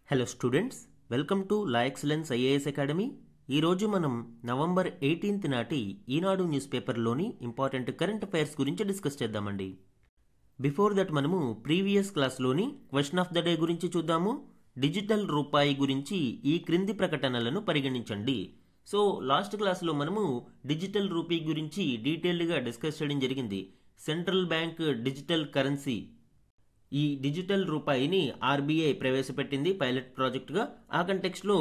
Hello students, welcome to La Excellence IAS academy. ఈరోజు మనం November 18 నాటి ఈనాడు న్యూస్ పేపర్లోని ఇంపార్టెంట్ కరెంట్ అఫైర్స్ గురించి డిస్కస్ చేద్దామండి. బిఫోర్ దట్ మనము ప్రీవియస్ క్లాస్లోని క్వశ్చన్ ఆఫ్ ద డే గురించి చూద్దాము. డిజిటల్ రూపాయి గురించి ఈ క్రింది ప్రకటనలను పరిగణించండి. సో లాస్ట్ క్లాస్లో మనము డిజిటల్ రూపీ గురించి డీటెయిల్డ్గా డిస్కస్ చేయడం జరిగింది. సెంట్రల్ బ్యాంక్ డిజిటల్ కరెన్సీ, ఈ డిజిటల్ రూపాయిని ఆర్బీఐ ప్రవేశపెట్టింది పైలట్ ప్రాజెక్టుగా. ఆ కంటెక్స్ట్లో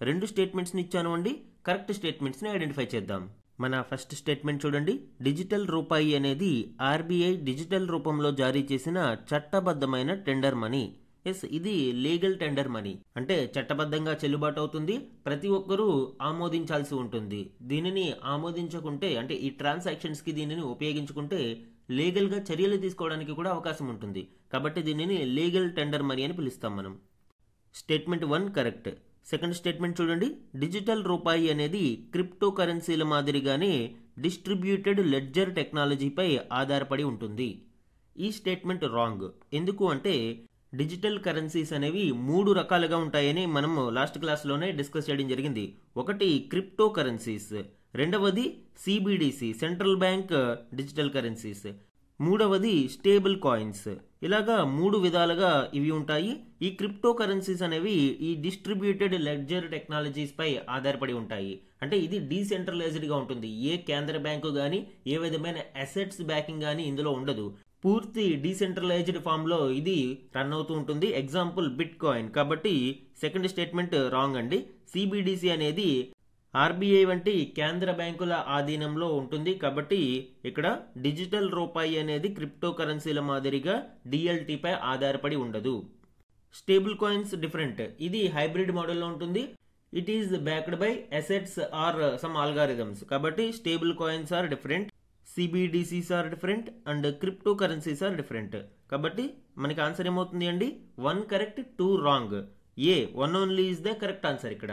రెండు స్టేట్మెంట్స్ని ఇచ్చాను అండి. కరెక్ట్ స్టేట్మెంట్స్ని ఐడెంటిఫై చేద్దాం. మన ఫస్ట్ స్టేట్మెంట్ చూడండి. డిజిటల్ రూపాయి అనేది ఆర్బీఐ డిజిటల్ రూపంలో జారీ చేసిన చట్టబద్ధమైన టెండర్ మనీ. ఎస్, ఇది లీగల్ టెండర్ మనీ, అంటే చట్టబద్ధంగా చెల్లుబాటు అవుతుంది, ప్రతి ఒక్కరూ ఆమోదించాల్సి ఉంటుంది. దీనిని ఆమోదించకుంటే, అంటే ఈ ట్రాన్సాక్షన్స్కి దీనిని ఉపయోగించుకుంటే లీగల్గా చర్యలు తీసుకోవడానికి కూడా అవకాశం ఉంటుంది. కాబట్టి దీనిని లీగల్ టెండర్ మనీ అని పిలుస్తాం మనం. Statement 1 correct. సెకండ్ స్టేట్మెంట్ చూడండి. డిజిటల్ రూపాయి అనేది క్రిప్టో కరెన్సీల మాదిరిగానే డిస్ట్రిబ్యూటెడ్ లెడ్జర్ టెక్నాలజీపై ఆధారపడి ఉంటుంది. ఈ స్టేట్మెంట్ రాంగ్. ఎందుకు అంటే డిజిటల్ కరెన్సీస్ అనేవి 3 రకాలుగా ఉంటాయని మనం లాస్ట్ క్లాస్లోనే డిస్కస్ చేయడం జరిగింది. ఒకటి క్రిప్టో కరెన్సీస్, రెండవది CBDC central bank digital currencies, మూడవది స్టేబుల్ కాయిన్స్. ఇలాగా 3 విధాలుగా ఇవి ఉంటాయి. ఈ క్రిప్టో కరెన్సీస్ అనేవి ఈ డిస్ట్రిబ్యూటెడ్ లెడ్జర్ టెక్నాలజీస్ పై ఆధారపడి ఉంటాయి. అంటే ఇది డీసెంట్రలైజ్డ్గా ఉంటుంది. ఏ కేంద్ర బ్యాంకు కానీ ఏ విధమైన అసెట్స్ బ్యాకింగ్ కానీ ఇందులో ఉండదు. పూర్తి డీసెంట్రలైజ్డ్ ఫామ్లో ఇది రన్ అవుతూ ఉంటుంది. Example bit coin. కాబట్టి సెకండ్ స్టేట్మెంట్ రాంగ్ అండి. సిబిడిసి అనేది ఆర్బీఐ వంటి కేంద్ర బ్యాంకుల ఆధీనంలో ఉంటుంది. కాబట్టి ఇక్కడ డిజిటల్ రూపాయి అనేది క్రిప్టో కరెన్సీల మాదిరిగా డిఎల్టీపై ఆధారపడి ఉండదు. Stable coins different. ఇది హైబ్రిడ్ మోడల్లో ఉంటుంది. It is backed by assets or some algorithms. కాబట్టి stable coins are different, CBDCs are different and crypto currencies are different. కాబట్టి మనకి ఆన్సర్ ఏమవుతుంది అండి? 1 correct, 2 wrong. A 1 only is the correct answer ఇక్కడ.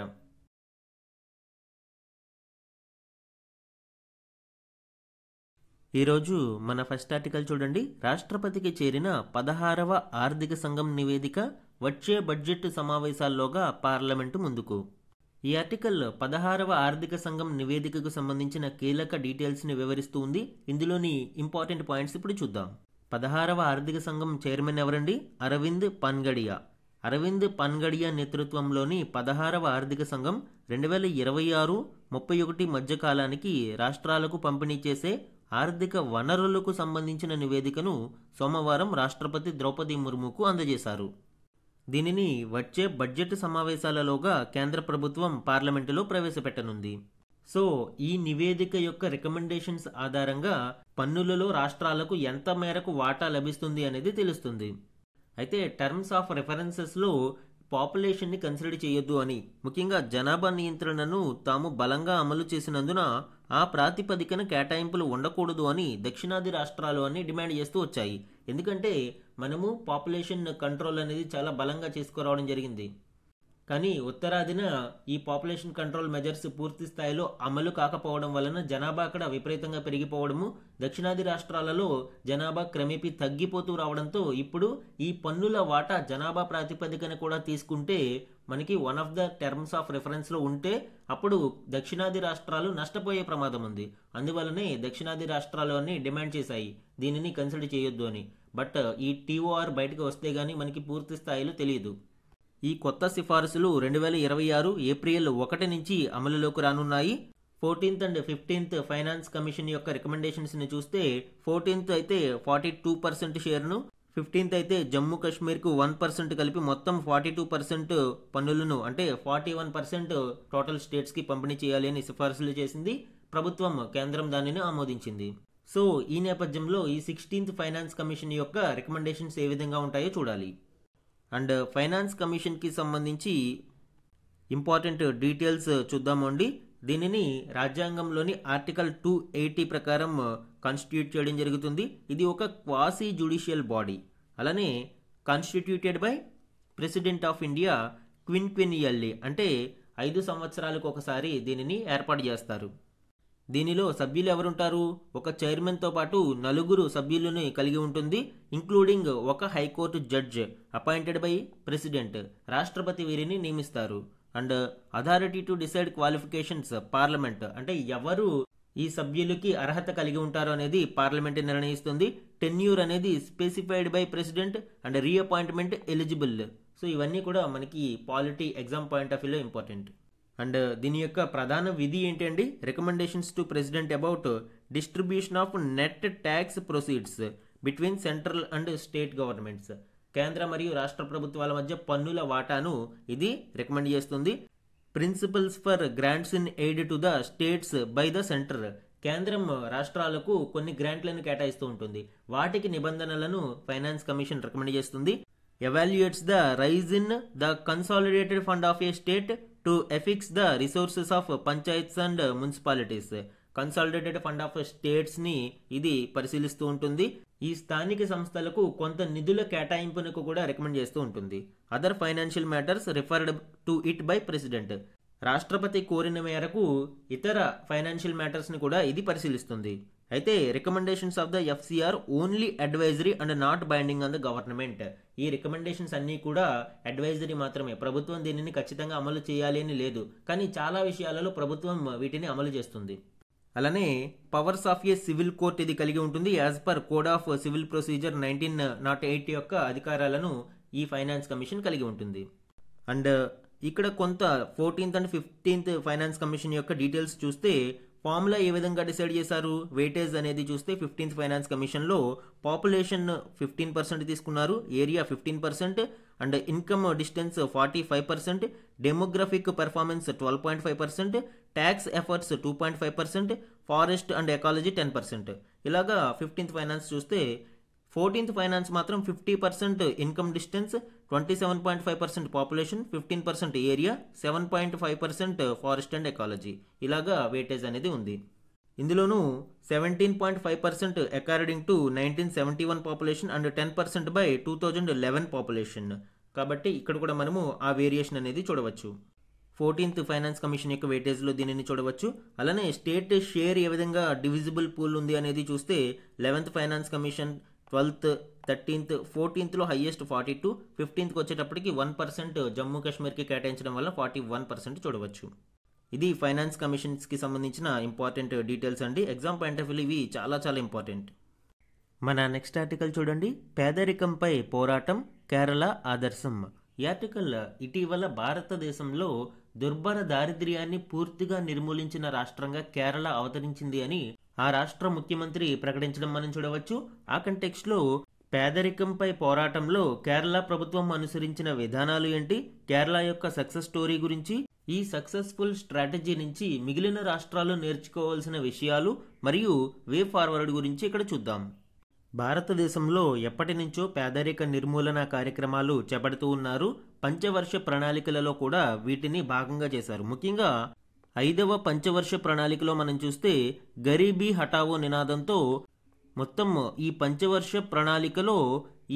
ఈరోజు మన ఫస్ట్ ఆర్టికల్ చూడండి. రాష్ట్రపతికి చేరిన 16వ ఆర్థిక సంఘం నివేదిక వచ్చే బడ్జెట్ సమావేశాల్లోగా పార్లమెంటు ముందుకు. ఈ ఆర్టికల్ 16వ ఆర్థిక సంఘం నివేదికకు సంబంధించిన కీలక డీటెయిల్స్ని వివరిస్తూ ఉంది. ఇందులోని ఇంపార్టెంట్ పాయింట్స్ ఇప్పుడు చూద్దాం. 16వ ఆర్థిక సంఘం చైర్మన్ ఎవరండి? అరవింద్ పన్గడియా. అరవింద్ పన్గడియా నేతృత్వంలోని 16వ ఆర్థిక సంఘం 2026-31 మధ్యకాలానికి రాష్ట్రాలకు పంపిణీ చేసే ఆర్థిక వనరులకు సంబంధించిన నివేదికను సోమవారం రాష్ట్రపతి ద్రౌపది ముర్ముకు అందజేశారు. దీనిని వచ్చే బడ్జెట్ సమావేశాలలోగా కేంద్ర ప్రభుత్వం పార్లమెంటులో ప్రవేశపెట్టనుంది. సో ఈ నివేదిక యొక్క రికమెండేషన్స్ ఆధారంగా పన్నులలో రాష్ట్రాలకు ఎంత మేరకు వాటా లభిస్తుంది అనేది తెలుస్తుంది. అయితే టర్మ్స్ ఆఫ్ రెఫరెన్సెస్లో పాపులేషన్ని కన్సిడర్ చేయొద్దు అని, ముఖ్యంగా జనాభా నియంత్రణను తాము బలంగా అమలు చేసినందున ఆ ప్రాతిపదికన కేటాయింపులు ఉండకూడదు అని దక్షిణాది రాష్ట్రాలు అని డిమాండ్ చేస్తూ వచ్చాయి. ఎందుకంటే మనము పాపులేషన్ కంట్రోల్ అనేది చాలా బలంగా చేసుకురావడం జరిగింది. కానీ ఉత్తరాదిన ఈ పాపులేషన్ కంట్రోల్ మెజర్స్ పూర్తి స్థాయిలో అమలు కాకపోవడం వలన జనాభా అక్కడ విపరీతంగా పెరిగిపోవడము, దక్షిణాది రాష్ట్రాలలో జనాభా క్రమేపీ తగ్గిపోతూ రావడంతో ఇప్పుడు ఈ పన్నుల వాటా జనాభా ప్రాతిపదికన కూడా తీసుకుంటే మనకి one of the terms of రెఫరెన్స్లో ఉంటే అప్పుడు దక్షిణాది రాష్ట్రాలు నష్టపోయే ప్రమాదం ఉంది. అందువల్లనే దక్షిణాది రాష్ట్రాలు అన్ని డిమాండ్ చేశాయి దీనిని కన్సిడర్ చేయొద్దు అని. బట్ ఈ టీఓఆర్ బయటకు వస్తే గానీ మనకి పూర్తి స్థాయిలో తెలియదు. ఈ కొత్త సిఫారసులు 2026 ఏప్రిల్ 1 నుంచి అమలులోకి రానున్నాయి. 14th and 15th finance commission యొక్క రికమెండేషన్స్ని చూస్తే 14th అయితే 42% షేర్ను, 15th అయితే జమ్మూ కాశ్మీర్కు 1% కలిపి మొత్తం 42% పన్నులను, అంటే 41% టోటల్ స్టేట్స్కి పంపిణీ చేయాలి అని సిఫారసులు చేసింది ప్రభుత్వం. కేంద్రం దానిని ఆమోదించింది. సో ఈ నేపథ్యంలో ఈ 16th ఫైనాన్స్ కమిషన్ యొక్క రికమెండేషన్స్ ఏ విధంగా ఉంటాయో చూడాలి. అండ్ ఫైనాన్స్ కమిషన్కి సంబంధించి ఇంపార్టెంట్ డీటెయిల్స్ చూద్దామండి. దీనిని రాజ్యాంగంలోని ఆర్టికల్ 280 ప్రకారం కాన్స్టిట్యూట్ చేయడం జరుగుతుంది. ఇది ఒక క్వాసీ జ్యుడిషియల్ బాడీ. అలానే constituted by president of India quinquennially, అంటే 5 సంవత్సరాలకు ఒకసారి దీనిని ఏర్పాటు చేస్తారు. దీనిలో సభ్యులు ఎవరుంటారు? ఒక చైర్మన్తో పాటు 4 సభ్యులను కలిగి ఉంటుంది, ఇంక్లూడింగ్ ఒక high court judge appointed by president. రాష్ట్రపతి వీరిని నియమిస్తారు. And authority to decide qualifications parliament, అంటే ఎవరు ఈ సభ్యులకి అర్హత కలిగి ఉంటారు అనేది పార్లమెంట్ నిర్ణయిస్తుంది. టెన్యూర్ అనేది specified by president and reappointment eligible. So ఇవన్నీ కూడా మనకి పాలిటీ ఎగ్జామ్ పాయింట్ ఆఫ్ వ్యూలో ఇంపార్టెంట్. అండ్ దీని యొక్క ప్రధాన విధి ఏంటండి? Recommendations to president about distribution of net tax proceeds between central and state governments. కేంద్ర మరియు రాష్ట్ర ప్రభుత్వాల మధ్య పన్నుల వాటాను ఇది రికమెండ్ చేస్తుంది. Principles for grants in aid to the states by the centre. కేంద్రం రాష్ట్రాలకు కొన్ని గ్రాంట్లను కేటాయిస్తూ ఉంటుంది, వాటికి నిబంధనలను ఫైనాన్స్ కమిషన్ రికమెండ్ చేస్తుంది. Evaluates the rise in the consolidated fund of a state to affix the resources of panchayats and municipalities. Consolidated fund of states ని ఇది పరిశీలిస్తూ ఉంటుంది. ఈ స్థానిక సంస్థలకు కొంత నిధుల కేటాయింపునకు కూడా రికమెండ్ చేస్తూ ఉంటుంది. Other financial matters referred to it by president. రాష్ట్రపతి కోరిన మేరకు ఇతర ఫైనాన్షియల్ మ్యాటర్స్ ని కూడా ఇది పరిశీలిస్తుంది. అయితే recommendations of the FCR only advisory and not binding on the government. ఈ రికమెండేషన్స్ అన్నీ కూడా అడ్వైజరీ మాత్రమే, ప్రభుత్వం దీనిని ఖచ్చితంగా అమలు చేయాలి అని లేదు, కానీ చాలా విషయాలలో ప్రభుత్వం వీటిని అమలు చేస్తుంది. అలానే powers of A civil court ఇది కలిగి ఉంటుంది. As per code of civil procedure 1908 యొక్క అధికారాలను ఈ ఫైనాన్స్ కమిషన్ కలిగి ఉంటుంది. అండ్ ఇక్కడ కొంత 14th and 15th finance commission యొక్క డీటెయిల్స్ చూస్తే ఫార్ములా ఏ విధంగా డిసైడ్ చేశారు? వెయిటేజ్ అనేది చూస్తే 15th ఫైనాన్స్ కమిషన్లో పాపులేషన్ 15% తీసుకున్నారు, area 15%, and income distance 45%, demographic performance 12.5%, tax efforts 2.5%, forest and ecology 10%. ఇలాగా 15th ఫైనాన్స్ చూస్తే 14th ఫైనాన్స్ మాత్రం 50% income distance, 27.5% population, 15% area, 7.5% forest and ecology. ఇలాగా వెయిటేజ్ అనేది ఉంది. ఇందులోనూ 17.5% according to 1971 population and 10% by 2011 population. కాబట్టి ఇక్కడ కూడా మనము ఆ వేరియేషన్ అనేది చూడవచ్చు. 14th ఫైనాన్స్ కమిషన్ యొక్క వెయిటేజ్లో దీనిని చూడవచ్చు. అలానే స్టేట్ షేర్ ఏ విధంగా డివిజిబుల్ పూల్ ఉంది అనేది చూస్తే 11th finance commission 12th, 13th, 14thలో హైయెస్ట్ 42, 15thకి వచ్చేటప్పటికి 1% జమ్మూ కాశ్మీర్కి కేటాయించడం వల్ల 41% చూడవచ్చు. ఇది ఫైనాన్స్ కమిషన్స్కి సంబంధించిన ఇంపార్టెంట్ డీటెయిల్స్ అండి. ఎగ్జామ్ పాయింట్ ఆఫ్ వ్యూ ఇవి చాలా చాలా ఇంపార్టెంట్. మన నెక్స్ట్ ఆర్టికల్ చూడండి, పేదరికంపై పోరాటం కేరళ ఆదర్శం. ఈ ఆర్టికల్ ఇటీవల భారతదేశంలో దుర్భర దారిద్ర్యాన్ని పూర్తిగా నిర్మూలించిన రాష్ట్రంగా కేరళ అవతరించింది అని ఆ రాష్ట్ర ముఖ్యమంత్రి ప్రకటించడం మనం చూడవచ్చు. ఆ కంటెక్స్ట్లో పేదరికంపై పోరాటంలో కేరళ ప్రభుత్వం అనుసరించిన విధానాలు ఏంటి, కేరళ యొక్క సక్సెస్ స్టోరీ గురించి, ఈ సక్సెస్ఫుల్ స్ట్రాటజీ నుంచి మిగిలిన రాష్ట్రాలు నేర్చుకోవాల్సిన విషయాలు మరియు వే ఫార్వర్డ్ గురించి ఇక్కడ చూద్దాం. భారతదేశంలో ఎప్పటి నుంచో పేదరిక నిర్మూలన కార్యక్రమాలు చేపడుతూ ఉన్నారు. పంచవర్ష ప్రణాళికలలో కూడా వీటిని భాగంగా చేశారు. ముఖ్యంగా 5వ పంచవర్ష ప్రణాళికలో మనం చూస్తే గరీబీ హఠావో నినాదంతో మొత్తం ఈ పంచవర్ష ప్రణాళికలో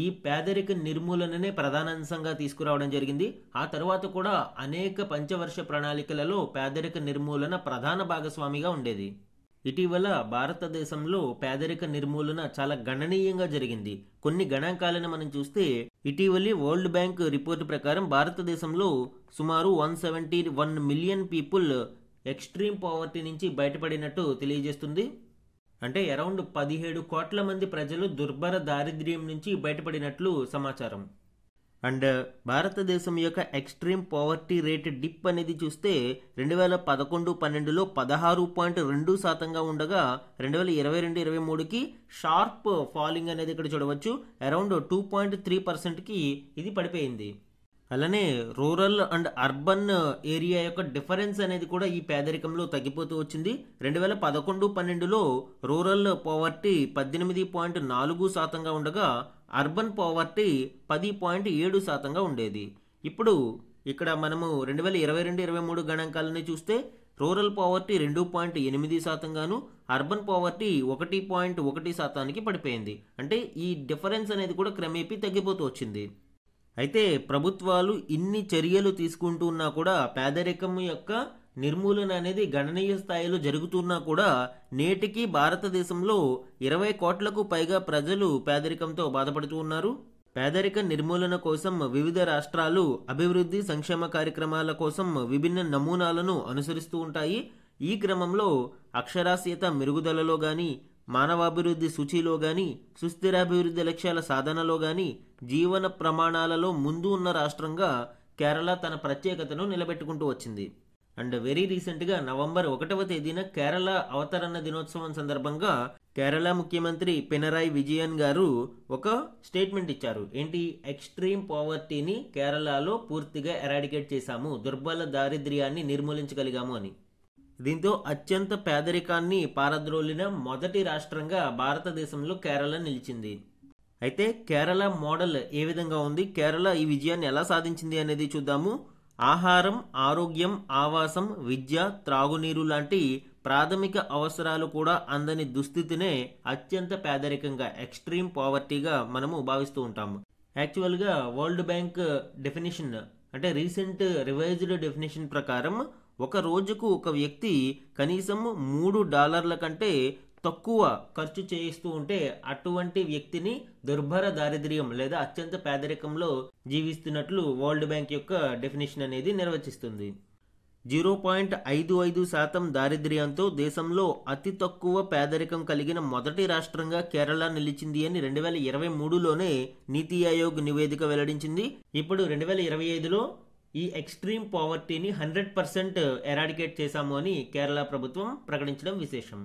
ఈ పేదరిక నిర్మూలననే ప్రధానాంశంగా తీసుకురావడం జరిగింది. ఆ తర్వాత కూడా అనేక పంచవర్ష ప్రణాళికలలో పేదరిక నిర్మూలన ప్రధాన భాగస్వామిగా ఉండేది. ఇటీవల భారతదేశంలో పేదరిక నిర్మూలన చాలా గణనీయంగా జరిగింది. కొన్ని గణాంకాలను మనం చూస్తే ఇటీవలి వరల్డ్ బ్యాంక్ రిపోర్టు ప్రకారం భారతదేశంలో సుమారు 171 మిలియన్ పీపుల్ ఎక్స్ట్రీమ్ పావర్టీ నుంచి బయటపడినట్టు తెలియజేస్తుంది. అంటే అరౌండ్ 17 కోట్ల మంది ప్రజలు దుర్భర దారిద్ర్యం నుంచి బయటపడినట్లు సమాచారం. అండ్ భారతదేశం యొక్క ఎక్స్ట్రీమ్ పావర్టీ రేట్ డిప్ అనేది చూస్తే 2011-12లో 16.2% ఉండగా 2022-23కి షార్ప్ ఫాలింగ్ అనేది ఇక్కడ చూడవచ్చు. అరౌండ్ 2.3%కి ఇది పడిపోయింది. అలానే రూరల్ అండ్ అర్బన్ ఏరియా యొక్క డిఫరెన్స్ అనేది కూడా ఈ పేదరికంలో తగ్గిపోతూ వచ్చింది. 2011-12లో రూరల్ పావర్టీ 18.4%గా ఉండగా అర్బన్ పావర్టీ 10.7%గా ఉండేది. ఇప్పుడు ఇక్కడ మనము 2022-23 గణాంకాలని చూస్తే రూరల్ పావర్టీ 2.8% గాను అర్బన్ పావర్టీ 1.1%కి పడిపోయింది. అంటే ఈ డిఫరెన్స్ అనేది కూడా క్రమేపీ తగ్గిపోతూ వచ్చింది. అయితే ప్రభుత్వాలు ఇన్ని చర్యలు తీసుకుంటూ ఉన్నా కూడా పేదరికం యొక్క నిర్మూలన అనేది గణనీయ స్థాయిలో జరుగుతున్నా కూడా నేటికి భారతదేశంలో 20 కోట్లకు పైగా ప్రజలు పేదరికంతో బాధపడుతూ ఉన్నారు. పేదరిక నిర్మూలన కోసం వివిధ రాష్ట్రాలు అభివృద్ధి సంక్షేమ కార్యక్రమాల కోసం విభిన్న నమూనాలను అనుసరిస్తూ ఉంటాయి. ఈ క్రమంలో అక్షరాస్యత మెరుగుదలలో గాని, మానవాభివృద్ధి సూచీలో గాని, సుస్థిరాభివృద్ధి లక్ష్యాల సాధనలో గాని జీవన ప్రమాణాలలో ముందు ఉన్న రాష్ట్రంగా కేరళ తన ప్రత్యేకతను నిలబెట్టుకుంటూ వచ్చింది. అండ్ వెరీ రీసెంట్గా నవంబర్ 1వ తేదీన కేరళ అవతరణ దినోత్సవం సందర్భంగా కేరళ ముఖ్యమంత్రి పినరాయి విజయన్ గారు ఒక స్టేట్మెంట్ ఇచ్చారు. ఏంటి? ఎక్స్ట్రీమ్ పావర్టీని కేరళలో పూర్తిగా ఎరాడికేట్ చేశాము, దుర్బల దారిద్ర్యాన్ని నిర్మూలించగలిగాము అని. దీంతో అత్యంత పేదరికాన్ని పారద్రోలిన మొదటి రాష్ట్రంగా భారతదేశంలో కేరళ నిలిచింది. అయితే కేరళ మోడల్ ఏ విధంగా ఉంది, కేరళ ఈ విజయాన్ని ఎలా సాధించింది అనేది చూద్దాము. ఆహారం, ఆరోగ్యం, ఆవాసం, విద్య, త్రాగునీరు లాంటి ప్రాథమిక అవసరాలు కూడా అందని దుస్థితినే అత్యంత పేదరికంగా, ఎక్స్ట్రీమ్ పావర్టీగా మనము భావిస్తూ ఉంటాము. యాక్చువల్గా వరల్డ్ బ్యాంక్ డెఫినేషన్ అంటే రీసెంట్ రివైజ్డ్ డెఫినేషన్ ప్రకారం ఒక రోజుకు ఒక వ్యక్తి కనీసం $3 కంటే తక్కువ ఖర్చు చేయిస్తూ ఉంటే అటువంటి వ్యక్తిని దుర్భర దారిద్ర్యం లేదా అత్యంత పేదరికంలో జీవిస్తున్నట్లు వరల్డ్ బ్యాంక్ యొక్క డెఫినేషన్ అనేది నిర్వచిస్తుంది. 0.55% దారిద్ర్యంతో దేశంలో అతి తక్కువ పేదరికం కలిగిన మొదటి రాష్ట్రంగా కేరళ నిలిచింది అని 2023లోనే నీతి ఆయోగ్ నివేదిక వెల్లడించింది. ఇప్పుడు 2025లో ఈ ఎక్స్ట్రీమ్ పావర్టీని 100% ఎరాడికేట్ చేశాము అని కేరళ ప్రభుత్వం ప్రకటించడం విశేషం.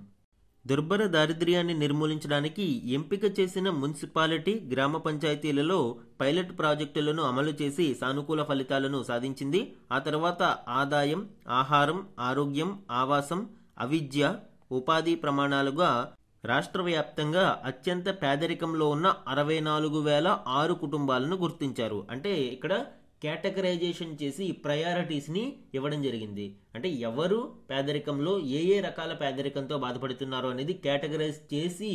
దుర్భర దారిద్ర్యాన్ని నిర్మూలించడానికి ఎంపిక చేసిన మున్సిపాలిటీ, గ్రామ పంచాయతీలలో పైలట్ ప్రాజెక్టులను అమలు చేసి సానుకూల ఫలితాలను సాధించింది. ఆ తర్వాత ఆదాయం, ఆహారం, ఆరోగ్యం, ఆవాసం, అవిద్య, ఉపాధి ప్రమాణాలుగా రాష్ట్ర వ్యాప్తంగా అత్యంత పేదరికంలో ఉన్న 64,006 కుటుంబాలను గుర్తించారు. అంటే ఇక్కడ కేటగరైజేషన్ చేసి ప్రయారిటీస్ని ఇవ్వడం జరిగింది. అంటే ఎవరు పేదరికంలో ఏ రకాల పేదరికంతో బాధపడుతున్నారో అనేది కేటగరైజ్ చేసి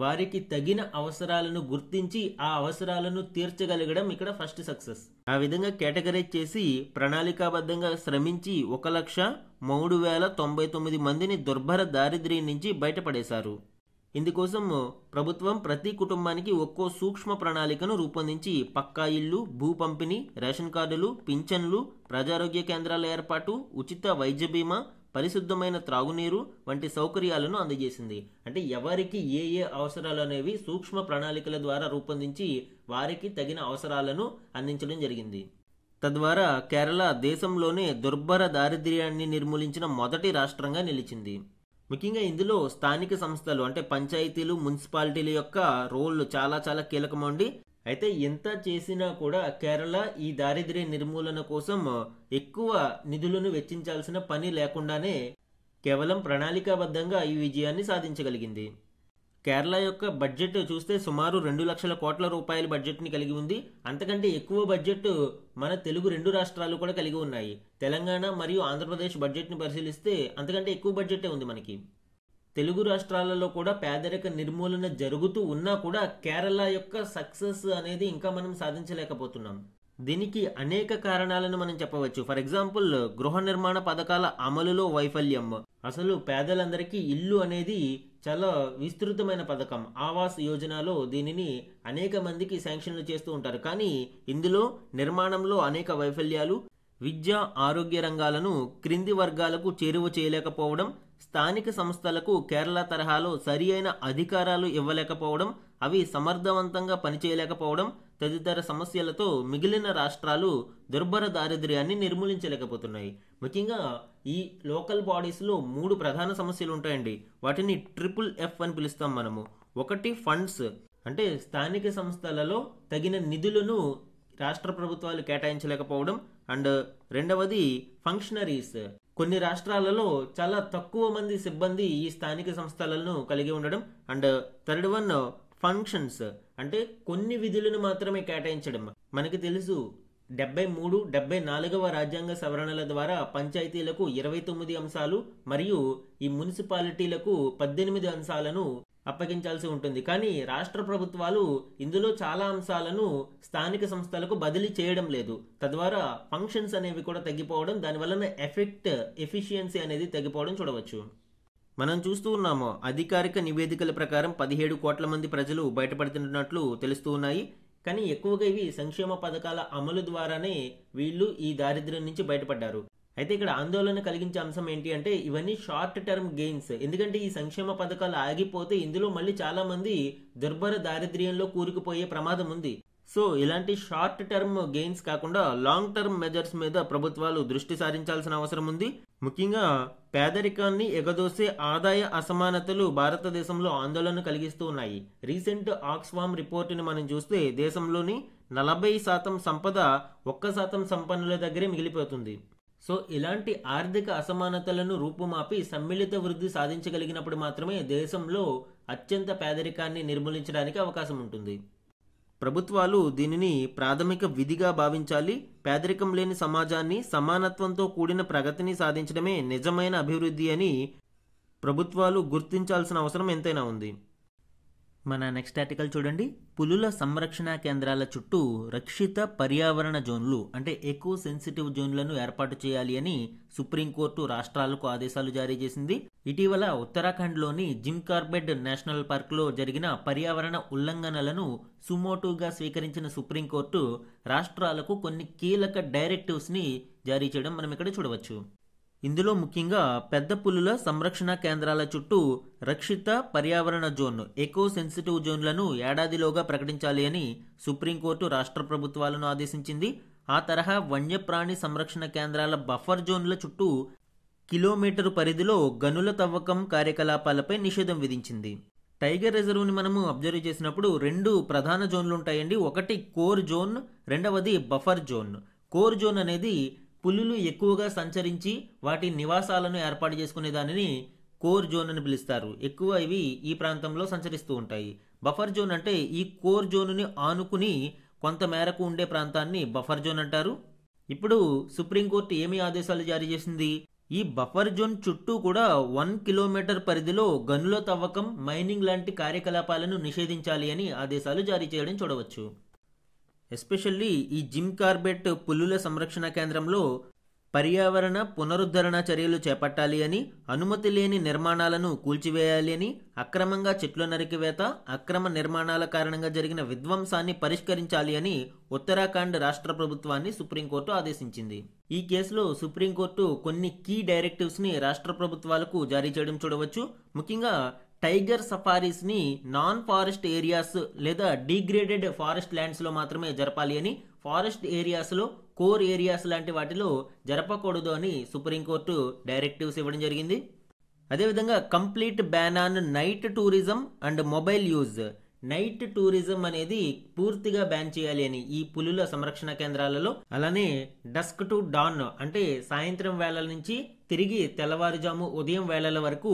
వారికి తగిన అవసరాలను గుర్తించి ఆ అవసరాలను తీర్చగలగడం ఇక్కడ ఫస్ట్ సక్సెస్. ఆ విధంగా కేటగరైజ్ చేసి ప్రణాళికాబద్ధంగా శ్రమించి 1,03,099 మందిని దుర్భర దారిద్ర్యం నుంచి బయటపడేశారు. ఇందుకోసం ప్రభుత్వం ప్రతి కుటుంబానికి ఒక్కో సూక్ష్మ ప్రణాళికను రూపొందించి పక్కా ఇల్లు, భూ పంపిణీ, రేషన్ కార్డులు, పింఛన్లు, ప్రజారోగ్య కేంద్రాల ఏర్పాటు, ఉచిత వైద్య బీమా, పరిశుద్ధమైన త్రాగునీరు వంటి సౌకర్యాలను అందజేసింది. అంటే ఎవరికి ఏ అవసరాలు అనేవి సూక్ష్మ ప్రణాళికల ద్వారా రూపొందించి వారికి తగిన అవసరాలను అందించడం జరిగింది. తద్వారా కేరళ దేశంలోనే దుర్భర దారిద్ర్యాన్ని నిర్మూలించిన మొదటి రాష్ట్రంగా నిలిచింది. ముఖ్యంగా ఇందులో స్థానిక సంస్థలు అంటే పంచాయతీలు, మున్సిపాలిటీల యొక్క రోల్ చాలా కీలకమండి. అయితే ఎంత చేసినా కూడా కేరళ ఈ దారిద్ర్య నిర్మూలన కోసం ఎక్కువ నిధులను వెచ్చించాల్సిన పని లేకుండానే కేవలం ప్రణాళికాబద్ధంగా ఈ విజయాన్ని సాధించగలిగింది. కేరళ యొక్క బడ్జెట్ చూస్తే సుమారు 2 లక్షల కోట్ల రూపాయల బడ్జెట్ని కలిగి ఉంది. అంతకంటే ఎక్కువ బడ్జెట్ మన తెలుగు 2 రాష్ట్రాలు కూడా కలిగి ఉన్నాయి. తెలంగాణ మరియు ఆంధ్రప్రదేశ్ బడ్జెట్ని పరిశీలిస్తే అంతకంటే ఎక్కువ బడ్జెటే ఉంది మనకి. తెలుగు రాష్ట్రాలలో కూడా పేదరిక నిర్మూలన జరుగుతూ ఉన్నా కూడా కేరళ యొక్క సక్సెస్ అనేది ఇంకా మనం సాధించలేకపోతున్నాం. దీనికి అనేక కారణాలను మనం చెప్పవచ్చు. ఫర్ ఎగ్జాంపుల్, గృహ నిర్మాణ పథకాల అమలులో వైఫల్యం. అసలు పేదలందరికీ ఇల్లు అనేది చాలా విస్తృతమైన పథకం. ఆవాస్ యోజనలో దీనిని అనేక మందికి శాంక్షన్లు చేస్తూ ఉంటారు. కానీ ఇందులో నిర్మాణంలో అనేక వైఫల్యాలు, విద్య, ఆరోగ్య రంగాలను క్రింది వర్గాలకు చేరువ చేయలేకపోవడం, స్థానిక సంస్థలకు కేరళ తరహాలో సరి అయిన అధికారాలు ఇవ్వలేకపోవడం, అవి సమర్థవంతంగా పనిచేయలేకపోవడం తదితర సమస్యలతో మిగిలిన రాష్ట్రాలు దుర్భర దారిద్ర్యాన్ని నిర్మూలించలేకపోతున్నాయి. ముఖ్యంగా ఈ లోకల్ బాడీస్లో 3 ప్రధాన సమస్యలు ఉంటాయండి. వాటిని FFF అని పిలుస్తాం మనము. ఒకటి ఫండ్స్, అంటే స్థానిక సంస్థలలో తగిన నిధులను రాష్ట్ర ప్రభుత్వాలు కేటాయించలేకపోవడం. అండ్ రెండవది ఫంక్షనరీస్. కొన్ని రాష్ట్రాలలో చాలా తక్కువ మంది సిబ్బంది ఈ స్థానిక సంస్థలను కలిగి ఉండడం. అండ్ థర్డ్ వన్ ఫంక్షన్స్, అంటే కొన్ని విధులను మాత్రమే కేటాయించడం. మనకి తెలుసు 73, 74వ రాజ్యాంగ సవరణల ద్వారా పంచాయతీలకు 29 అంశాలు మరియు ఈ మున్సిపాలిటీలకు 18 అంశాలను అప్పగించాల్సి ఉంటుంది. కానీ రాష్ట్ర ప్రభుత్వాలు ఇందులో చాలా అంశాలను స్థానిక సంస్థలకు బదిలీ చేయడం లేదు. తద్వారా ఫంక్షన్స్ అనేవి కూడా తగ్గిపోవడం, దానివలన ఎఫిషియన్సీ అనేది తగ్గిపోవడం చూడవచ్చు. మనం చూస్తూ ఉన్నాము, అధికారిక నివేదికల ప్రకారం 17 కోట్ల మంది ప్రజలు బయటపడుతున్నట్లు తెలుస్తూ ఉన్నాయి. కానీ ఎక్కువగా ఇవి సంక్షేమ పథకాల అమలు ద్వారానే వీళ్ళు ఈ దారిద్ర్యం నుంచి బయటపడ్డారు. అయితే ఇక్కడ ఆందోళన కలిగించే అంశం ఏంటి అంటే ఇవన్నీ షార్ట్ టర్మ్ గెయిన్స్. ఎందుకంటే ఈ సంక్షేమ పథకాలు ఆగిపోతే ఇందులో మళ్ళీ చాలా మంది దుర్భర దారిద్ర్యంలో కూరుకుపోయే ప్రమాదం ఉంది. సో ఇలాంటి షార్ట్ టర్మ్ గెయిన్స్ కాకుండా లాంగ్ టర్మ్ మెజర్స్ మీద ప్రభుత్వాలు దృష్టి సారించాల్సిన అవసరం ఉంది. ముఖ్యంగా పేదరికాన్ని ఎగదోసే ఆదాయ అసమానతలు భారతదేశంలో ఆందోళన కలిగిస్తూ ఉన్నాయి. రీసెంట్ ఆక్స్ఫామ్ రిపోర్టుని మనం చూస్తే దేశంలోని 40% సంపద 1% సంపన్నుల దగ్గరే మిగిలిపోతుంది. సో ఇలాంటి ఆర్థిక అసమానతలను రూపుమాపి సమ్మిళిత వృద్ధి సాధించగలిగినప్పుడు మాత్రమే దేశంలో అత్యంత పేదరికాన్ని నిర్మూలించడానికి అవకాశం ఉంటుంది. ప్రభుత్వాలు దీనిని ప్రాథమిక విధిగా భావించాలి. పేదరికం లేని సమాజాన్ని, సమానత్వంతో కూడిన ప్రగతిని సాధించడమే నిజమైన అభివృద్ధి అని ప్రభుత్వాలు గుర్తించాల్సిన అవసరం ఎంతైనా ఉంది. మన నెక్స్ట్ ఆర్టికల్ చూడండి. పులుల సంరక్షణ కేంద్రాల చుట్టూ రక్షిత పర్యావరణ జోన్లు అంటే ఎకో సెన్సిటివ్ జోన్లను ఏర్పాటు చేయాలి అని సుప్రీంకోర్టు రాష్ట్రాలకు ఆదేశాలు జారీ చేసింది. ఇటీవల ఉత్తరాఖండ్లోని జిమ్ కార్బెట్ నేషనల్ పార్క్లో జరిగిన పర్యావరణ ఉల్లంఘనలను సుమోటోగా స్వీకరించిన సుప్రీంకోర్టు రాష్ట్రాలకు కొన్ని కీలక డైరెక్టివ్స్ని జారీ చేయడం మనం ఇక్కడ చూడవచ్చు. ఇందులో ముఖ్యంగా పెద్ద పులుల సంరక్షణ కేంద్రాల చుట్టూ రక్షిత పర్యావరణ జోన్ ఎకో సెన్సిటివ్ జోన్లను ఏడాదిలోగా ప్రకటించాలి అని సుప్రీంకోర్టు రాష్ట్ర ప్రభుత్వాలను ఆదేశించింది. ఆ తరహా వన్యప్రాణి సంరక్షణ కేంద్రాల బఫర్ జోన్ల చుట్టూ కిలోమీటరు పరిధిలో గనుల తవ్వకం కార్యకలాపాలపై నిషేధం విధించింది. టైగర్ రిజర్వ్ని మనము అబ్జర్వ్ చేసినప్పుడు 2 ప్రధాన జోన్లు ఉంటాయండి. ఒకటి కోర్ జోన్, రెండవది బఫర్ జోన్. కోర్ జోన్ అనేది పులులు ఎక్కువగా సంచరించి వాటి నివాసాలను ఏర్పాటు చేసుకునే దానిని కోర్ జోన్ అని పిలుస్తారు. ఎక్కువ ఇవి ఈ ప్రాంతంలో సంచరిస్తూ ఉంటాయి. బఫర్ జోన్ అంటే ఈ కోర్ జోన్ని ఆనుకుని కొంత మేరకు ఉండే ప్రాంతాన్ని బఫర్ జోన్ అంటారు. ఇప్పుడు సుప్రీంకోర్టు ఏమి ఆదేశాలు జారీ చేసింది? ఈ బఫర్ జోన్ చుట్టూ కూడా 1 కిలోమీటర్ పరిధిలో గనుల తవ్వకం, మైనింగ్ లాంటి కార్యకలాపాలను నిషేధించాలి అని ఆదేశాలు జారీ చేయడం చూడవచ్చు. ఎస్పెషల్లీ ఈ జిమ్ కార్బెట్ పులుల సంరక్షణ కేంద్రంలో పర్యావరణ పునరుద్ధరణ చర్యలు చేపట్టాలి అని, అనుమతి లేని నిర్మాణాలను కూల్చివేయాలి అని, అక్రమంగా చెట్ల నరికివేత, అక్రమ నిర్మాణాల కారణంగా జరిగిన విధ్వంసాన్ని పరిష్కరించాలి అని ఉత్తరాఖండ్ రాష్ట్ర ప్రభుత్వాన్ని సుప్రీంకోర్టు ఆదేశించింది. ఈ కేసులో సుప్రీంకోర్టు కొన్ని కీ డైరెక్టివ్స్ని రాష్ట్ర ప్రభుత్వాలకు జారీ చేయడం చూడవచ్చు. ముఖ్యంగా టైగర్ సఫారీస్ని నాన్ ఫారెస్ట్ ఏరియాస్ లేదా డిగ్రేడెడ్ ఫారెస్ట్ ల్యాండ్స్లో మాత్రమే జరపాలి అని, ఫారెస్ట్ ఏరియాస్లో, కోర్ ఏరియాస్ లాంటి వాటిలో జరపకూడదు అని సుప్రీంకోర్టు డైరెక్టివ్స్ ఇవ్వడం జరిగింది. అదేవిధంగా complete ban on night tourism and mobile use. Night tourism అనేది పూర్తిగా బ్యాన్ చేయాలి అని ఈ పులుల సంరక్షణ కేంద్రాలలో. అలానే డస్క్ టు డాన్ అంటే సాయంత్రం వేళల నుంచి తిరిగి తెల్లవారుజాము ఉదయం వేళల వరకు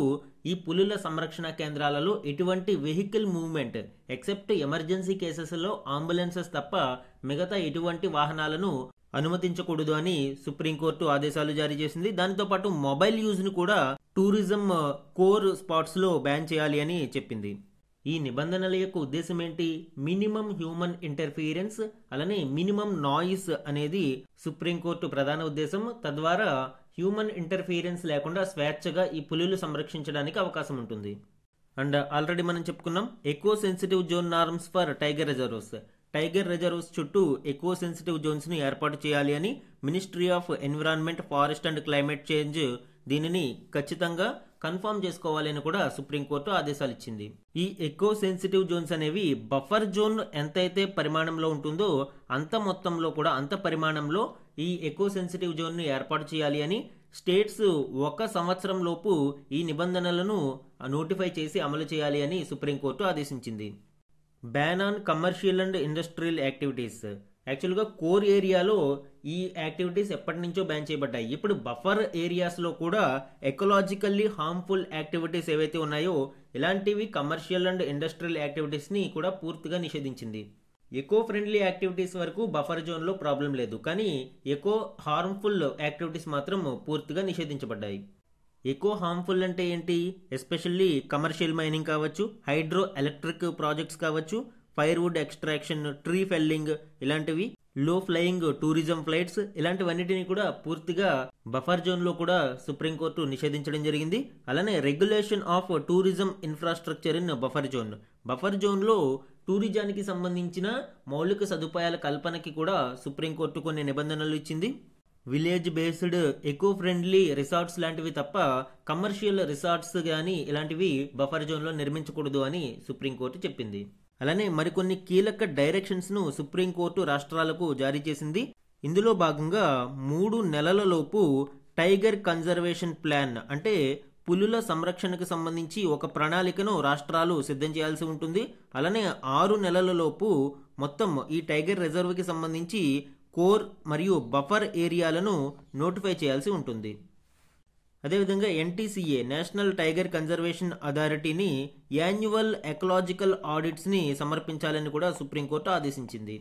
ఈ పులుల సంరక్షణ కేంద్రాలలో ఎటువంటి వెహికల్ మూవ్మెంట్ ఎక్సెప్ట్ ఎమర్జెన్సీ కేసెస్లో అంబులెన్సెస్ తప్ప మిగతా ఎటువంటి వాహనాలను అనుమతించకూడదు అని సుప్రీంకోర్టు ఆదేశాలు జారీ చేసింది. దానితో పాటు మొబైల్ యూజ్ను కూడా టూరిజం కోర్ స్పాట్స్లో బ్యాన్ చేయాలి అని చెప్పింది. ఈ నిబంధనల యొక్క ఉద్దేశం ఏంటి? మినిమం హ్యూమన్ ఇంటర్ఫీరెన్స్ అలానే మినిమం నాయిస్ అనేది సుప్రీంకోర్టు ప్రధాన ఉద్దేశం. తద్వారా హ్యూమన్ ఇంటర్ఫీరెన్స్ లేకుండా స్వేచ్ఛగా ఈ పులులు సంరక్షించడానికి అవకాశం ఉంటుంది. అండ్ ఆల్రెడీ మనం చెప్పుకున్నాం echo sensitive zone norms for tiger reserves. Tiger reserves చుట్టూ ఎకో సెన్సిటివ్ జోన్స్ని ఏర్పాటు చేయాలి అని ministry of environment, forest and climate change దీనిని ఖచ్చితంగా కన్ఫర్మ్ చేసుకోవాలని కూడా సుప్రీంకోర్టు ఆదేశాలు ఇచ్చింది. ఈ ఎకో సెన్సిటివ్ జోన్స్ అనేవి బఫర్ జోన్ ఎంతైతే పరిమాణంలో ఉంటుందో అంత మొత్తంలో కూడా అంత పరిమాణంలో ఈ ఎకో సెన్సిటివ్ జోన్ను ఏర్పాటు చేయాలి అని స్టేట్స్ 1 సంవత్సరం లోపు ఈ నిబంధనలను నోటిఫై చేసి అమలు చేయాలి అని సుప్రీంకోర్టు ఆదేశించింది. Ban on commercial and industrial activities. యాక్చువల్గా కోర్ ఏరియాలో ఈ యాక్టివిటీస్ ఎప్పటి నుంచో బ్యాన్ చేయబడ్డాయి. ఇప్పుడు బఫర్ ఏరియాస్లో కూడా ఎకలాజికల్లీ హార్మ్ఫుల్ యాక్టివిటీస్ ఏవైతే ఉన్నాయో ఇలాంటివి కమర్షియల్ అండ్ ఇండస్ట్రియల్ యాక్టివిటీస్ని కూడా పూర్తిగా నిషేధించింది. ఎకో ఫ్రెండ్లీ యాక్టివిటీస్ వరకు బఫర్ జోన్లో ప్రాబ్లం లేదు, కానీ ఎకో హార్మ్ఫుల్ యాక్టివిటీస్ మాత్రం పూర్తిగా నిషేధించబడ్డాయి. ఎకో హార్మ్ఫుల్ అంటే ఏంటి? ఎస్పెషల్లీ కమర్షియల్ మైనింగ్ కావచ్చు, హైడ్రో ఎలక్ట్రిక్ ప్రాజెక్ట్స్ కావచ్చు, ఫైర్వుడ్ ఎక్స్ట్రాక్షన్, ట్రీ ఫెల్లింగ్ ఇలాంటివి, లో ఫ్లయింగ్ టూరిజం ఫ్లైట్స్ ఇలాంటివన్నిటిని కూడా పూర్తిగా బఫర్ జోన్లో కూడా సుప్రీంకోర్టు నిషేధించడం జరిగింది. అలానే regulation of tourism infrastructure in buffer zone. Buffer జోన్లో టూరిజానికి సంబంధించిన మౌలిక సదుపాయాల కల్పనకి కూడా సుప్రీంకోర్టు కొన్ని నిబంధనలు ఇచ్చింది. Village based eco friendly resorts లాంటివి తప్ప కమర్షియల్ రిసార్ట్స్ కానీ ఇలాంటివి బఫర్ జోన్లో నిర్మించకూడదు అని సుప్రీంకోర్టు చెప్పింది. అలానే మరికొన్ని కీలక డైరెక్షన్స్ను సుప్రీంకోర్టు రాష్ట్రాలకు జారీ చేసింది. ఇందులో భాగంగా 3 నెలలలోపు టైగర్ కన్జర్వేషన్ ప్లాన్ అంటే పులుల సంరక్షణకు సంబంధించి ఒక ప్రణాళికను రాష్ట్రాలు సిద్ధం చేయాల్సి ఉంటుంది. అలానే 6 నెలలలోపు మొత్తం ఈ టైగర్ రిజర్వ్కి సంబంధించి కోర్ మరియు బఫర్ ఏరియాలను నోటిఫై చేయాల్సి ఉంటుంది. అదేవిధంగా ఎన్టీసీఏ నేషనల్ టైగర్ కన్జర్వేషన్ అథారిటీని యాన్యువల్ ఎకలాజికల్ ఆడిట్స్ని సమర్పించాలని కూడా సుప్రీంకోర్టు ఆదేశించింది.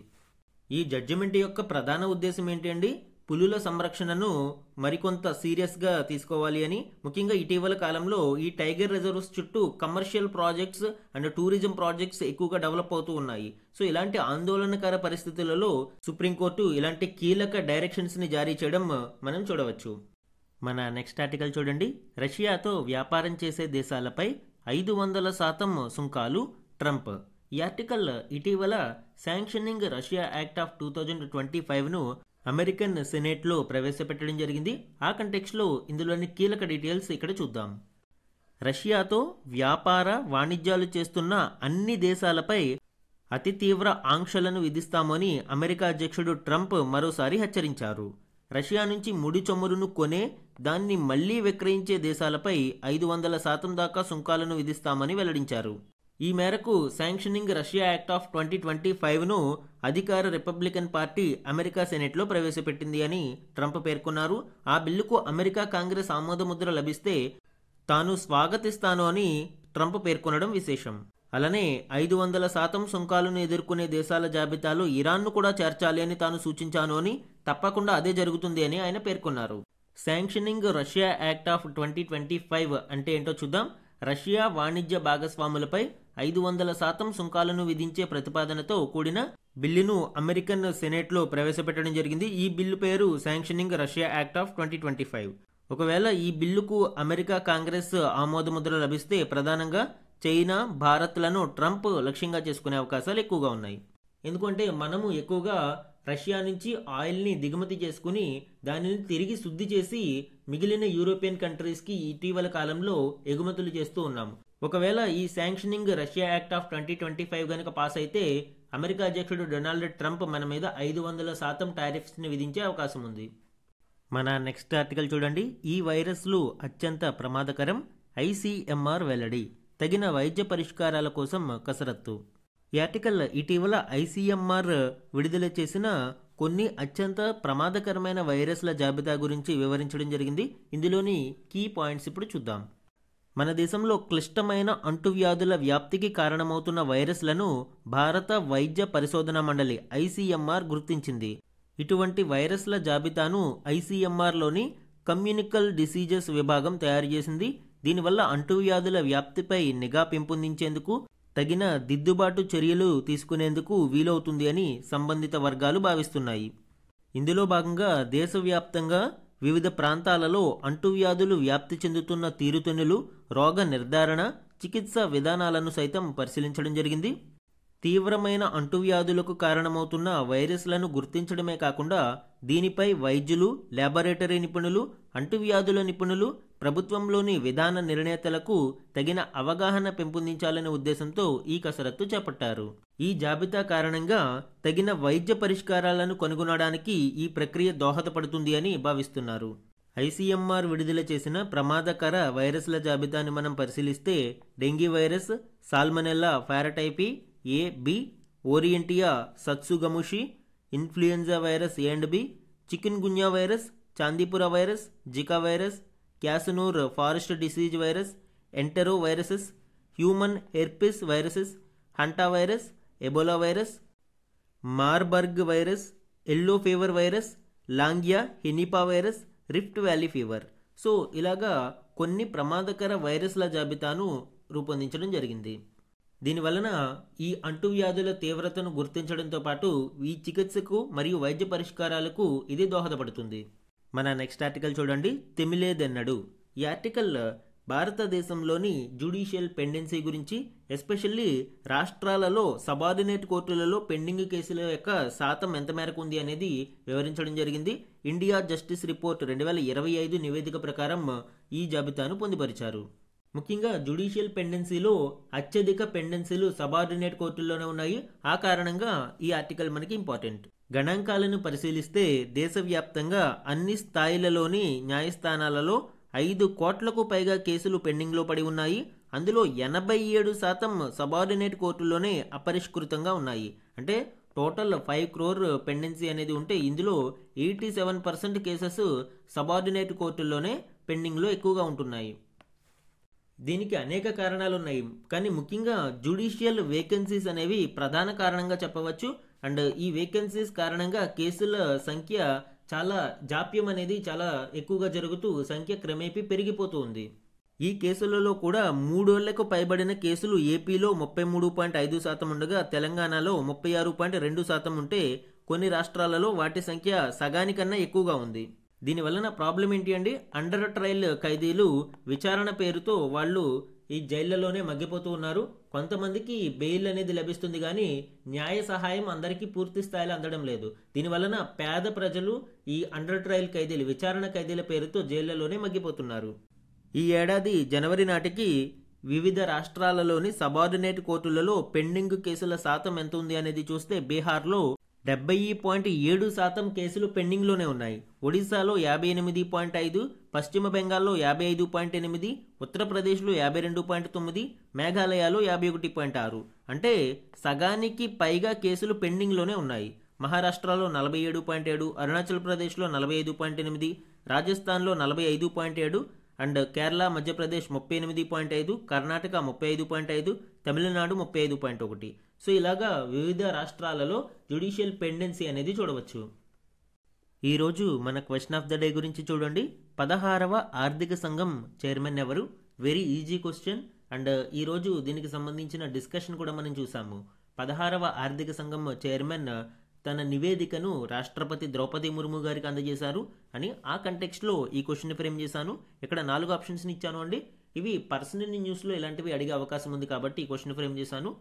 ఈ జడ్జిమెంట్ యొక్క ప్రధాన ఉద్దేశం ఏంటి అండి? పులుల సంరక్షణను మరికొంత సీరియస్గా తీసుకోవాలి అని. ముఖ్యంగా ఇటీవల కాలంలో ఈ టైగర్ రిజర్వ్స్ చుట్టూ commercial projects and tourism projects ఎక్కువగా డెవలప్ అవుతూ ఉన్నాయి. సో ఇలాంటి ఆందోళనకర పరిస్థితులలో సుప్రీంకోర్టు ఇలాంటి కీలక డైరెక్షన్స్ని జారీ చేయడం మనం చూడవచ్చు. మన నెక్స్ట్ ఆర్టికల్ చూడండి. రష్యాతో వ్యాపారం చేసే దేశాలపై 500% సుంకాలు ట్రంప్. ఈ ఆర్టికల్ ఇటీవల శాంక్షనింగ్ రష్యా యాక్ట్ ఆఫ్ 2025ను అమెరికన్ సెనేట్లో ప్రవేశపెట్టడం జరిగింది. ఆ కంటెక్స్లో ఇందులోని కీలక డీటెయిల్స్ ఇక్కడ చూద్దాం. రష్యాతో వ్యాపార వాణిజ్యాలు చేస్తున్న అన్ని దేశాలపై అతి తీవ్ర ఆంక్షలను విధిస్తామని అమెరికా అధ్యక్షుడు ట్రంప్ మరోసారి హెచ్చరించారు. రష్యా నుంచి ముడి చమురును కొనే, దాన్ని మళ్లీ విక్రయించే దేశాలపై 500% దాకా సుంకాలను విధిస్తామని వెల్లడించారు. ఈ మేరకు శాంక్షనింగ్ రష్యా యాక్ట్ ఆఫ్ 2025ను అధికార రిపబ్లికన్ పార్టీ అమెరికా సెనెట్లో ప్రవేశపెట్టింది అని ట్రంప్ పేర్కొన్నారు. ఆ బిల్లుకు అమెరికా కాంగ్రెస్ ఆమోదముద్ర లభిస్తే తాను స్వాగతిస్తాను అని ట్రంప్ పేర్కొనడం విశేషం. అలానే 500% సుంకాలను ఎదుర్కొనే దేశాల జాబితాలో ఇరాన్ను కూడా చేర్చాలి అని తాను సూచించాను అని, తప్పకుండా అదే జరుగుతుంది అని ఆయన పేర్కొన్నారు. శాంక్షనింగ్ రష్యా యాక్ట్ ఆఫ్ 2025 అంటే ఏంటో చూద్దాం. రష్యా వాణిజ్య భాగస్వాములపై 500% సుంకాలను విధించే ప్రతిపాదనతో కూడిన బిల్లును అమెరికన్ సెనేట్లో ప్రవేశపెట్టడం జరిగింది. ఈ బిల్లు పేరు శాంక్షనింగ్ రష్యా యాక్ట్ ఆఫ్ 2025. ఒకవేళ ఈ బిల్లుకు అమెరికా కాంగ్రెస్ ఆమోదముద్ర లభిస్తే ప్రధానంగా చైనా, భారత్లను ట్రంప్ లక్ష్యంగా చేసుకునే అవకాశాలు ఎక్కువగా ఉన్నాయి. ఎందుకంటే మనము ఎక్కువగా రష్యా నుంచి ఆయిల్ని దిగుమతి చేసుకుని దానిని తిరిగి శుద్ధి చేసి మిగిలిన యూరోపియన్ కంట్రీస్కి ఇటీవల కాలంలో ఎగుమతులు చేస్తూ ఉన్నాము. ఒకవేళ ఈ శాంక్షనింగ్ రష్యా యాక్ట్ ఆఫ్ 2025 కనుక పాస్ అయితే అమెరికా అధ్యక్షుడు డొనాల్డ్ ట్రంప్ మన మీద 500% టారిఫ్స్ని విధించే అవకాశం ఉంది. మన నెక్స్ట్ ఆర్టికల్ చూడండి. ఈ వైరస్లు అత్యంత ప్రమాదకరం, ఐసీఎంఆర్ వెల్లడి. తగిన వైద్య పరిష్కారాల కోసం కసరత్తు. ఈ ఆర్టికల్ ఇటీవల ఐసీఎంఆర్ విడుదల చేసిన కొన్ని అత్యంత ప్రమాదకరమైన వైరస్ల జాబితా గురించి వివరించడం జరిగింది. ఇందులోని కీ పాయింట్స్ ఇప్పుడు చూద్దాం. మన దేశంలో క్లిష్టమైన అంటువ్యాధుల వ్యాప్తికి కారణమవుతున్న వైరస్లను భారత వైద్య పరిశోధనా మండలి ఐసీఎంఆర్ గుర్తించింది. ఇటువంటి వైరస్ల జాబితాను ఐసీఎంఆర్లోని కమ్యూనికల్ డిసీజెస్ విభాగం తయారు చేసింది. దీనివల్ల అంటువ్యాధుల వ్యాప్తిపై నిఘా పెంపొందించేందుకు తగిన దిద్దుబాటు చర్యలు తీసుకునేందుకు వీలవుతుంది అని సంబంధిత వర్గాలు భావిస్తున్నాయి. ఇందులో భాగంగా దేశవ్యాప్తంగా వివిధ ప్రాంతాలలో అంటువ్యాధులు వ్యాప్తి చెందుతున్న తీరుతెన్నులు, రోగ నిర్ధారణ, చికిత్సా విధానాలను సైతం పరిశీలించడం జరిగింది. తీవ్రమైన అంటువ్యాధులకు కారణమవుతున్న వైరస్లను గుర్తించడమే కాకుండా దీనిపై వైద్యులు, ల్యాబొరేటరీ నిపుణులు, అంటువ్యాధుల నిపుణులు, ప్రభుత్వంలోని విధాన నిర్ణేతలకు తగిన అవగాహన పెంపొందించాలనే ఉద్దేశంతో ఈ కసరత్తు చేపట్టారు. ఈ జాబితా కారణంగా తగిన వైద్య పరిష్కారాలను కనుగొనడానికి ఈ ప్రక్రియ దోహదపడుతుంది అని భావిస్తున్నారు. ఐసీఎంఆర్ విడుదల చేసిన ప్రమాదకర వైరస్ల జాబితాని మనం పరిశీలిస్తే dengue virus, salmonella paratyphi A, B, Orientia tsutsugamushi, influenza virus A and B, chikungunya virus, Chandipura virus, Zika virus, Kyasanur forest disease virus, entero viruses, human herpes viruses, hanta virus, Ebola virus, Marburg virus, yellow fever virus, Langya henipa virus, Rift Valley fever. So ఇలాగా కొన్ని ప్రమాదకర వైరస్ల జాబితాను రూపొందించడం జరిగింది. దీనివలన ఈ అంటువ్యాధుల తీవ్రతను గుర్తించడంతో పాటు ఈ చికిత్సకు మరియు వైద్య పరిష్కారాలకు ఇది దోహదపడుతుంది. మన నెక్స్ట్ ఆర్టికల్ చూడండి, తెమిలేదెన్నడు. ఈ ఆర్టికల్ భారతదేశంలోని జ్యుడిషియల్ పెండెన్సీ గురించి, ఎస్పెషల్లీ రాష్ట్రాలలో సబార్డినేట్ కోర్టులలో పెండింగ్ కేసుల యొక్క శాతం ఎంత మేరకు ఉంది అనేది వివరించడం జరిగింది. ఇండియా జస్టిస్ రిపోర్ట్ 2025 నివేదిక ప్రకారం ఈ జాబితాను పొందుపరిచారు. ముఖ్యంగా జ్యుడిషియల్ పెండెన్సీలో అత్యధిక పెండెన్సీలు సబార్డినేట్ కోర్టుల్లోనే ఉన్నాయి. ఆ కారణంగా ఈ ఆర్టికల్ మనకి ఇంపార్టెంట్. గణాంకాలను పరిశీలిస్తే దేశవ్యాప్తంగా అన్ని స్థాయిలలోని న్యాయస్థానాలలో 5 కోట్లకు పైగా కేసులు పెండింగ్లో పడి ఉన్నాయి. అందులో 87% సబార్డినేట్ కోర్టుల్లోనే అపరిష్కృతంగా ఉన్నాయి. అంటే టోటల్ 5 crore పెండెన్సీ అనేది ఉంటే ఇందులో 87% కేసెస్ సబార్డినేట్ కోర్టుల్లోనే పెండింగ్లో ఎక్కువగా ఉంటున్నాయి. దీనికి అనేక కారణాలు ఉన్నాయి, కానీ ముఖ్యంగా జ్యుడిషియల్ వేకెన్సీస్ అనేవి ప్రధాన కారణంగా చెప్పవచ్చు. అండ్ ఈ వేకెన్సీస్ కారణంగా కేసుల సంఖ్య చాలా జాప్యం అనేది చాలా ఎక్కువగా జరుగుతూ సంఖ్య క్రమేపీ పెరిగిపోతూ ఉంది. ఈ కేసులలో కూడా 3 ఏళ్లకు పైబడిన కేసులు ఏపీలో 33.5% ఉండగా తెలంగాణలో 36.2% ఉంటే కొన్ని రాష్ట్రాలలో వాటి సంఖ్య సగానికన్నా ఎక్కువగా ఉంది. దీనివలన ప్రాబ్లం ఏంటి అండి, అండర్ ట్రయల్ ఖైదీలు విచారణ పేరుతో వాళ్ళు ఈ జైళ్లలోనే మగ్గిపోతూ ఉన్నారు. కొంతమందికి బెయిల్ అనేది లభిస్తుంది, కానీ న్యాయ సహాయం అందరికీ పూర్తి స్థాయిలో అందడం లేదు. దీనివలన పేద ప్రజలు ఈ అండర్ ట్రయల్ ఖైదీలు, విచారణ ఖైదీల పేరుతో జైళ్లలోనే మగ్గిపోతున్నారు. ఈ ఏడాది జనవరి నాటికి వివిధ రాష్ట్రాలలోని సబార్డినేట్ కోర్టులలో పెండింగ్ కేసుల శాతం ఎంత ఉంది అనేది చూస్తే బీహార్లో 70.7% కేసులు పెండింగ్లోనే ఉన్నాయి. ఒడిశాలో 58.5, పశ్చిమ బెంగాల్లో 55.8, ఉత్తరప్రదేశ్లో 52.9, మేఘాలయలో 51.6. అంటే సగానికి పైగా కేసులు పెండింగ్లోనే ఉన్నాయి. మహారాష్ట్రలో 47.7, అరుణాచల్ ప్రదేశ్లో 45.8, రాజస్థాన్లో 45.7 అండ్ కేరళ, మధ్యప్రదేశ్ 38.5, కర్ణాటక 35.5, తమిళనాడు 35.1. సో ఇలాగా వివిధ రాష్ట్రాలలో జ్యుడిషియల్ పెండెన్సీ అనేది చూడవచ్చు. ఈరోజు మన క్వశ్చన్ ఆఫ్ ద డే గురించి చూడండి. 16వ ఆర్థిక సంఘం చైర్మన్ ఎవరు? Very easy question. అండ్ ఈరోజు దీనికి సంబంధించిన డిస్కషన్ కూడా మనం చూసాము. 16వ ఆర్థిక సంఘం చైర్మన్ తన నివేదికను రాష్ట్రపతి ద్రౌపది ముర్ము గారికి అందజేశారు అని ఆ కంటెక్స్ట్లో ఈ క్వశ్చన్ ఫ్రేమ్ చేశాను. ఇక్కడ 4 ఆప్షన్స్ని ఇచ్చాను అండి. ఇవి పర్సనల్ న్యూస్లో ఇలాంటివి అడిగే అవకాశం ఉంది కాబట్టి ఈ క్వశ్చన్ ఫ్రేమ్ చేశాను.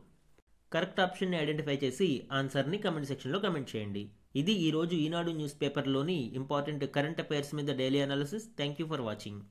కరెక్ట్ ఆప్షన్ని ఐడెంటిఫై చేసి ఆన్సర్ని కమెంట్ సెక్షన్లో కమెంట్ చేయండి. ఇది ఈరోజు ఈనాడు న్యూస్ పేపర్లోని ఇంపార్టెంట్ కరెంట్ అఫైర్స్ మీద daily analysis. Thank you for watching.